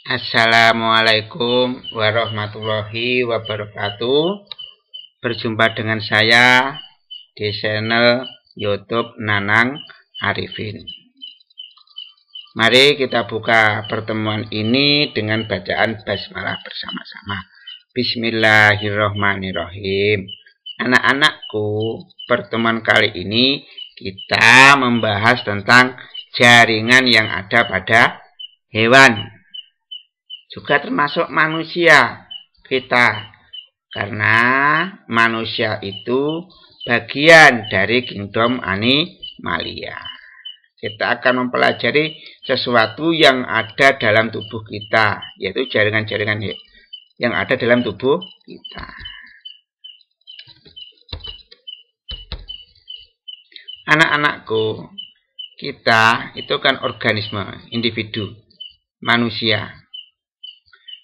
Assalamualaikum warahmatullahi wabarakatuh. Berjumpa dengan saya di channel YouTube Nanang Arifin. Mari kita buka pertemuan ini dengan bacaan basmalah bersama-sama. Bismillahirrohmanirrohim. Anak-anakku, pertemuan kali ini kita membahas tentang jaringan yang ada pada hewan, juga termasuk manusia kita, karena manusia itu bagian dari kingdom animalia. Kita akan mempelajari sesuatu yang ada dalam tubuh kita, yaitu jaringan-jaringan yang ada dalam tubuh kita. Anak-anakku, kita itu kan organisme, individu, manusia.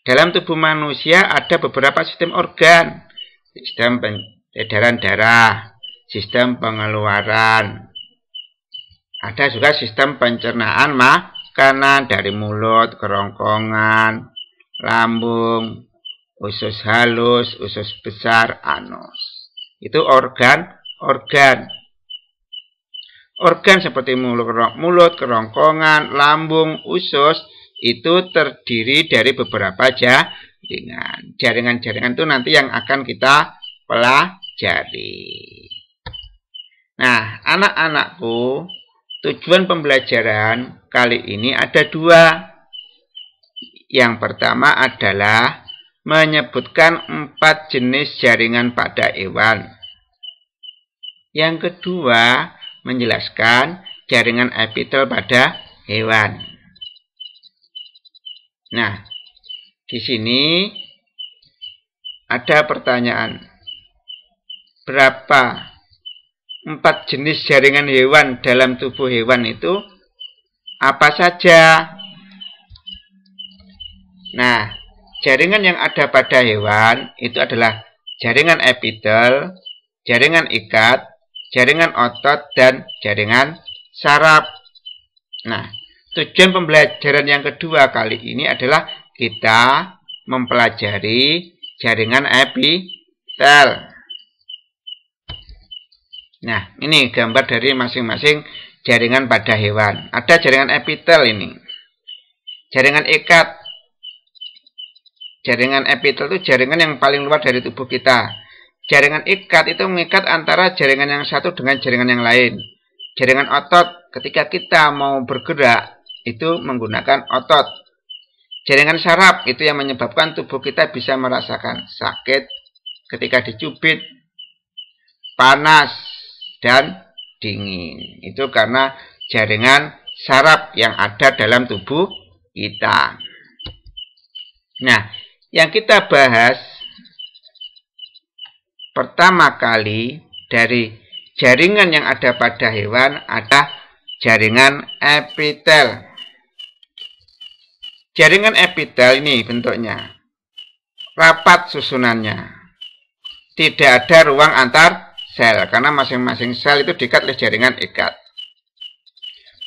Dalam tubuh manusia ada beberapa sistem organ, sistem peredaran darah, sistem pengeluaran, ada juga sistem pencernaan makanan dari mulut, kerongkongan, lambung, usus halus, usus besar, anus. Itu organ-organ. Organ seperti mulut, kerongkongan, lambung, usus itu terdiri dari beberapa jaringan. Jaringan-jaringan itu nanti yang akan kita pelajari. Nah, anak-anakku, tujuan pembelajaran kali ini ada dua. Yang pertama adalah menyebutkan 4 jenis jaringan pada hewan. Yang kedua, menjelaskan jaringan epitel pada hewan. Nah, di sini ada pertanyaan. Berapa 4 jenis jaringan hewan dalam tubuh hewan itu? Apa saja? Nah, jaringan yang ada pada hewan itu adalah jaringan epitel, jaringan ikat, jaringan otot, dan jaringan saraf. Nah, tujuan pembelajaran yang kedua kali ini adalah kita mempelajari jaringan epitel. Nah, ini gambar dari masing-masing jaringan pada hewan. Ada jaringan epitel ini. Jaringan ikat. Jaringan epitel itu jaringan yang paling luar dari tubuh kita. Jaringan ikat itu mengikat antara jaringan yang satu dengan jaringan yang lain. Jaringan otot, ketika kita mau bergerak, itu menggunakan otot. Jaringan saraf itu yang menyebabkan tubuh kita bisa merasakan sakit ketika dicubit, panas, dan dingin. Itu karena jaringan saraf yang ada dalam tubuh kita. Nah, yang kita bahas pertama kali dari jaringan yang ada pada hewan ada jaringan epitel. Jaringan epitel ini bentuknya rapat susunannya. Tidak ada ruang antar sel karena masing-masing sel itu diikat oleh jaringan ikat.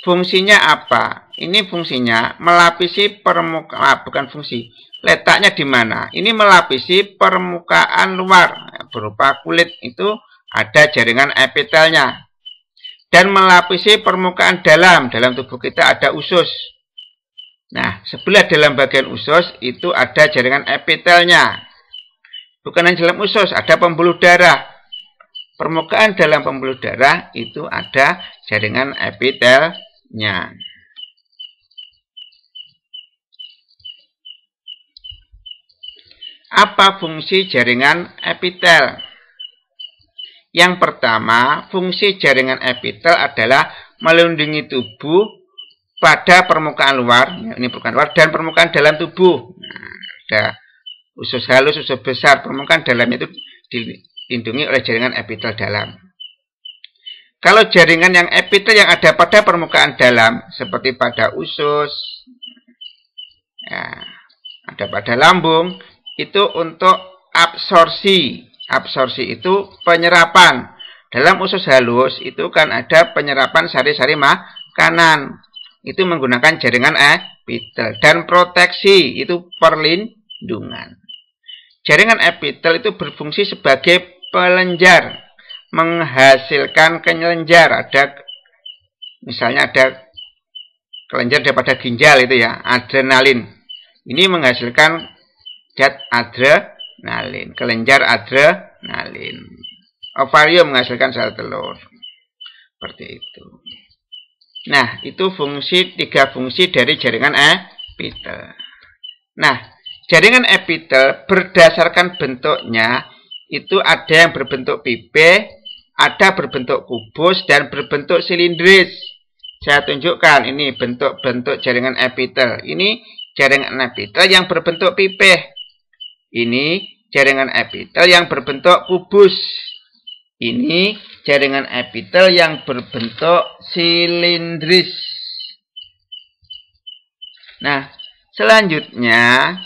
Fungsinya apa? Ini fungsinya melapisi permukaan, bukan fungsi. Letaknya di mana? Ini melapisi permukaan luar berupa kulit, itu ada jaringan epitelnya. Dan melapisi permukaan dalam tubuh kita ada usus. Nah, sebelah dalam bagian usus itu ada jaringan epitelnya. Bukan hanya dalam usus, ada pembuluh darah. Permukaan dalam pembuluh darah itu ada jaringan epitelnya. Apa fungsi jaringan epitel? Yang pertama, fungsi jaringan epitel adalah melindungi tubuh pada permukaan luar, ini permukaan luar, dan permukaan dalam tubuh. Nah, ada usus halus, usus besar, permukaan dalamnya itu dilindungi oleh jaringan epitel dalam. Kalau jaringan yang epitel yang ada pada permukaan dalam, seperti pada usus, ya, ada pada lambung, itu untuk absorpsi. Absorpsi itu penyerapan. Dalam usus halus itu kan ada penyerapan sari-sari makanan. Itu menggunakan jaringan epitel. Dan proteksi itu perlindungan. Jaringan epitel itu berfungsi sebagai pelenjar, menghasilkan kelenjar. Misalnya ada kelenjar daripada ginjal itu ya, adrenalin. Ini menghasilkan zat adrenalin, kelenjar adrenalin. Ovarium menghasilkan sel telur. Seperti itu. Nah, itu tiga fungsi dari jaringan epitel. Nah, jaringan epitel berdasarkan bentuknya itu ada yang berbentuk pipih, ada berbentuk kubus, dan berbentuk silindris. Saya tunjukkan ini bentuk-bentuk jaringan epitel. Ini jaringan epitel yang berbentuk pipih. Ini jaringan epitel yang berbentuk kubus. Ini jaringan epitel yang berbentuk silindris. Nah, selanjutnya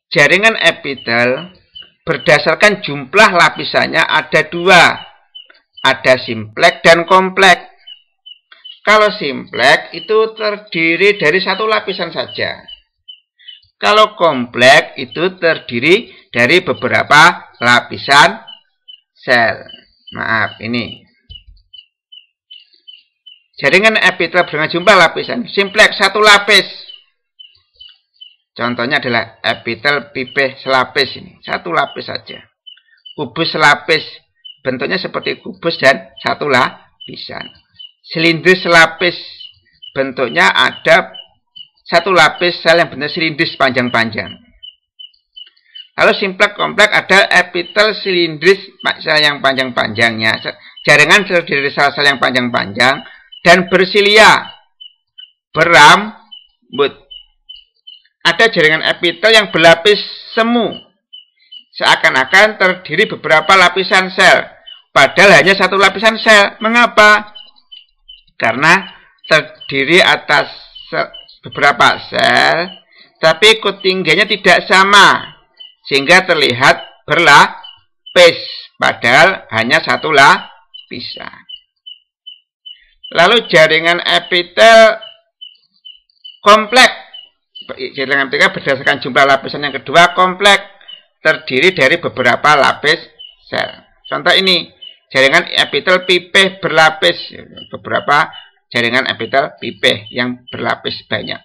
jaringan epitel berdasarkan jumlah lapisannya ada dua. Ada simpleks dan kompleks. Kalau simpleks itu terdiri dari satu lapisan saja. Kalau kompleks itu terdiri dari beberapa lapisan sel. Maaf, ini. Jaringan epitel dengan jumlah lapisan. Simpleks satu lapis. Contohnya adalah epitel pipih selapis ini. Satu lapis saja. Kubus selapis. Bentuknya seperti kubus dan satu lapisan. Silindris selapis. Bentuknya ada satu lapis sel yang bentuk silindris panjang-panjang. Lalu simpleks kompleks ada epitel silindris sel yang panjang-panjangnya. Jaringan terdiri dari sel-sel yang panjang-panjang dan bersilia, berambut. Ada jaringan epitel yang berlapis semu. Seakan-akan terdiri beberapa lapisan sel. Padahal hanya satu lapisan sel. Mengapa? Karena terdiri atas beberapa sel, tapi ketinggiannya tidak sama, sehingga terlihat berlapis, padahal hanya satu lapisan. Lalu jaringan epitel kompleks. Jaringan epitel berdasarkan jumlah lapisan yang kedua, kompleks, terdiri dari beberapa lapis sel. Contoh ini, jaringan epitel pipih berlapis, beberapa jaringan epitel pipih yang berlapis banyak.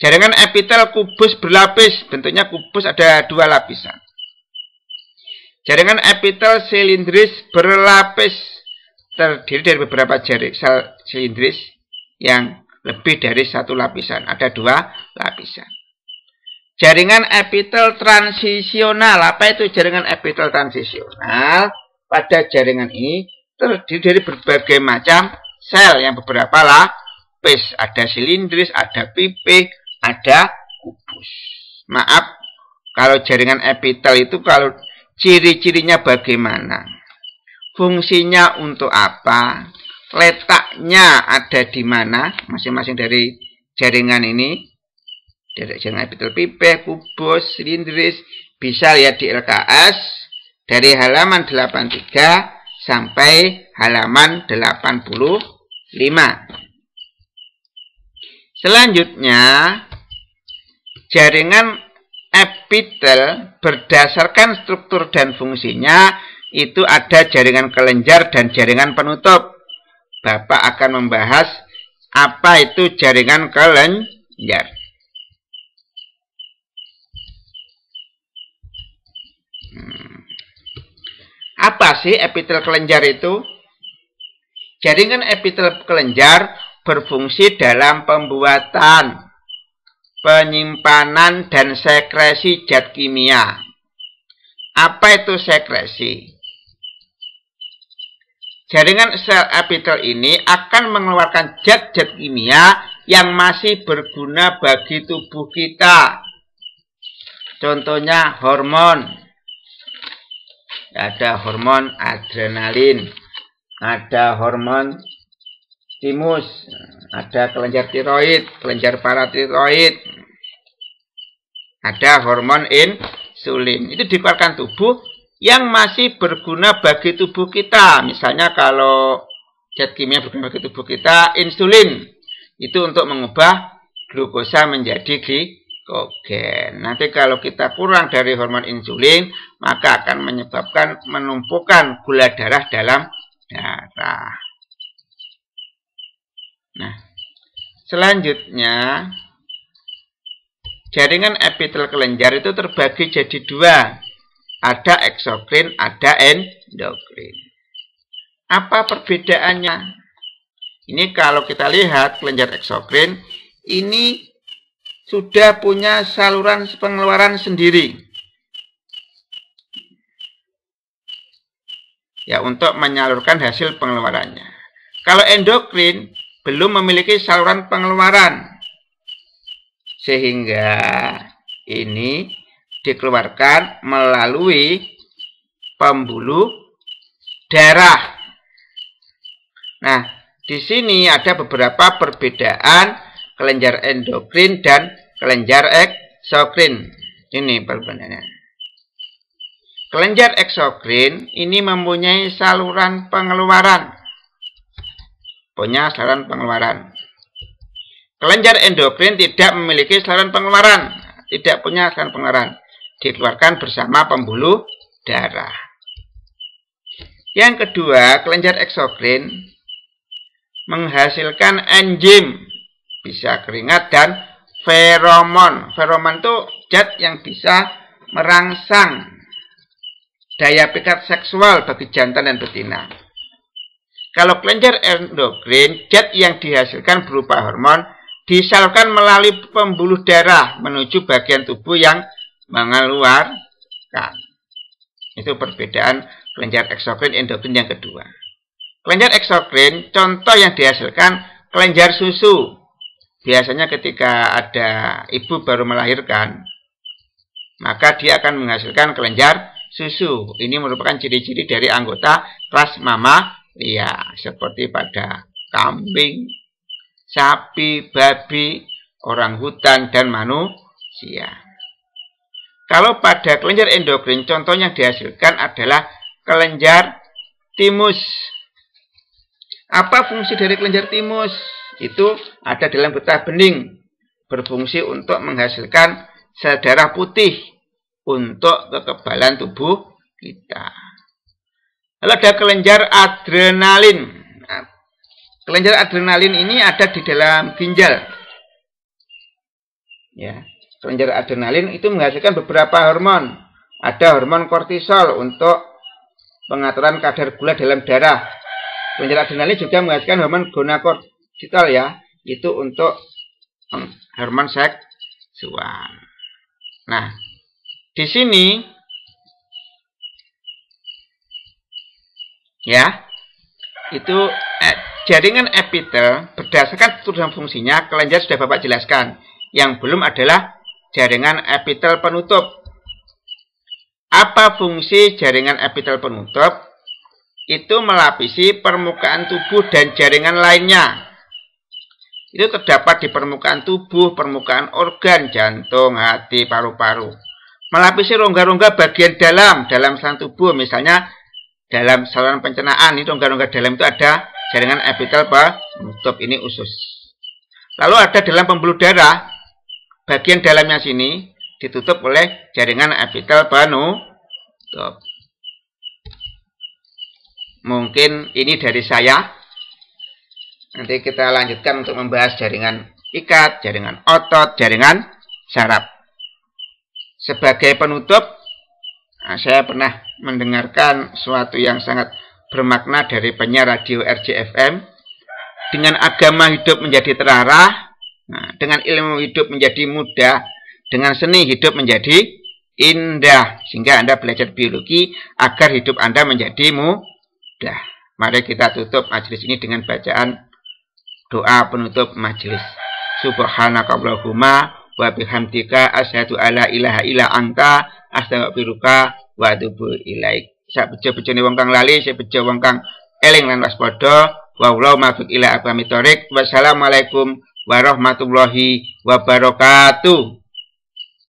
Jaringan epitel kubus berlapis, bentuknya kubus ada dua lapisan. Jaringan epitel silindris berlapis, terdiri dari beberapa sel silindris yang lebih dari satu lapisan, ada dua lapisan. Jaringan epitel transisional, apa itu jaringan epitel transisional? Pada jaringan ini terdiri dari berbagai macam sel yang beberapa lapis, ada silindris, ada pipih, ada kubus. Maaf, kalau jaringan epitel itu kalau ciri-cirinya bagaimana? Fungsinya untuk apa? Letaknya ada di mana? Masing-masing dari jaringan ini, dari jaringan epitel pipih, kubus, silindris, bisa lihat di LKS dari halaman 83 sampai halaman 85. Selanjutnya, jaringan epitel berdasarkan struktur dan fungsinya itu ada jaringan kelenjar dan jaringan penutup. Bapak akan membahas apa itu jaringan kelenjar. Apa sih epitel kelenjar itu? Jaringan epitel kelenjar berfungsi dalam pembuatan, penyimpanan, dan sekresi zat kimia. Apa itu sekresi? Jaringan sel epitel ini akan mengeluarkan zat-zat kimia yang masih berguna bagi tubuh kita. Contohnya hormon. Ada hormon adrenalin, ada hormon timus, ada kelenjar tiroid, kelenjar paratiroid, ada hormon insulin. Itu dikeluarkan tubuh yang masih berguna bagi tubuh kita. Misalnya kalau zat kimia berguna bagi tubuh kita, insulin. Itu untuk mengubah glukosa menjadi glikogen. Nanti kalau kita kurang dari hormon insulin, maka akan menyebabkan menumpukan gula darah dalam darah. Nah, selanjutnya jaringan epitel kelenjar itu terbagi jadi dua. Ada eksokrin, ada endokrin. Apa perbedaannya? Ini kalau kita lihat kelenjar eksokrin, ini sudah punya saluran pengeluaran sendiri. Ya, untuk menyalurkan hasil pengeluarannya. Kalau endokrin belum memiliki saluran pengeluaran. Sehingga ini dikeluarkan melalui pembuluh darah. Nah, di sini ada beberapa perbedaan kelenjar endokrin dan kelenjar eksokrin. Ini perbedaannya. Kelenjar eksokrin ini mempunyai saluran pengeluaran. Kelenjar endokrin tidak memiliki saluran pengeluaran. Tidak punya saluran pengeluaran. Dikeluarkan bersama pembuluh darah. Yang kedua, kelenjar eksokrin menghasilkan enzim, bisa keringat dan feromon. Feromon itu zat yang bisa merangsang daya pikat seksual bagi jantan dan betina. Kalau kelenjar endokrin, zat yang dihasilkan berupa hormon disalurkan melalui pembuluh darah menuju bagian tubuh yang mengeluarkan. Itu perbedaan kelenjar eksokrin endokrin yang kedua. Kelenjar eksokrin, contoh yang dihasilkan kelenjar susu. Biasanya ketika ada ibu baru melahirkan, maka dia akan menghasilkan kelenjar susu. Ini merupakan ciri-ciri dari anggota kelas mamalia, seperti pada kambing, sapi, babi, orangutan, dan manusia. Kalau pada kelenjar endokrin, contoh yang dihasilkan adalah kelenjar timus. Apa fungsi dari kelenjar timus? Itu ada dalam getah bening, berfungsi untuk menghasilkan sel darah putih untuk kekebalan tubuh kita. Lalu ada kelenjar adrenalin. Nah, kelenjar adrenalin ini ada di dalam ginjal. Ya. Kelenjar adrenalin itu menghasilkan beberapa hormon. Ada hormon kortisol untuk pengaturan kadar gula dalam darah. Kelenjar adrenalin juga menghasilkan hormon gonadotropin, ya, itu untuk hormon seksual. Nah, di sini ya, itu jaringan epitel berdasarkan struktur dan fungsinya kelenjar sudah Bapak jelaskan. Yang belum adalah jaringan epitel penutup. Apa fungsi jaringan epitel penutup? Itu melapisi permukaan tubuh dan jaringan lainnya. Itu terdapat di permukaan tubuh, permukaan organ, jantung, hati, paru-paru. Melapisi rongga-rongga bagian dalam saluran tubuh. Misalnya dalam saluran pencernaan, ini rongga-rongga dalam itu ada jaringan epitel penutup, ini usus. Lalu ada dalam pembuluh darah, bagian dalamnya sini ditutup oleh jaringan epitel penutup. Mungkin ini dari saya. Nanti kita lanjutkan untuk membahas jaringan ikat, jaringan otot, jaringan saraf. Sebagai penutup, saya pernah mendengarkan sesuatu yang sangat bermakna dari penyiar radio RJFM. Dengan agama hidup menjadi terarah, dengan ilmu hidup menjadi mudah, dengan seni hidup menjadi indah. Sehingga Anda belajar biologi agar hidup Anda menjadi mudah. Mari kita tutup majelis ini dengan bacaan doa penutup majelis. Subhanakallahumma wa bihamdika asyhadu alla ilaha illa anta astaghfiruka wa atubu ilaik. Sak bejo-bejone wong kang lali, sak bejo wong kang eling lan waspada. Wallahu muwaffiq ila aqwamit thoriq. Wassalamualaikum warahmatullahi wabarakatuh.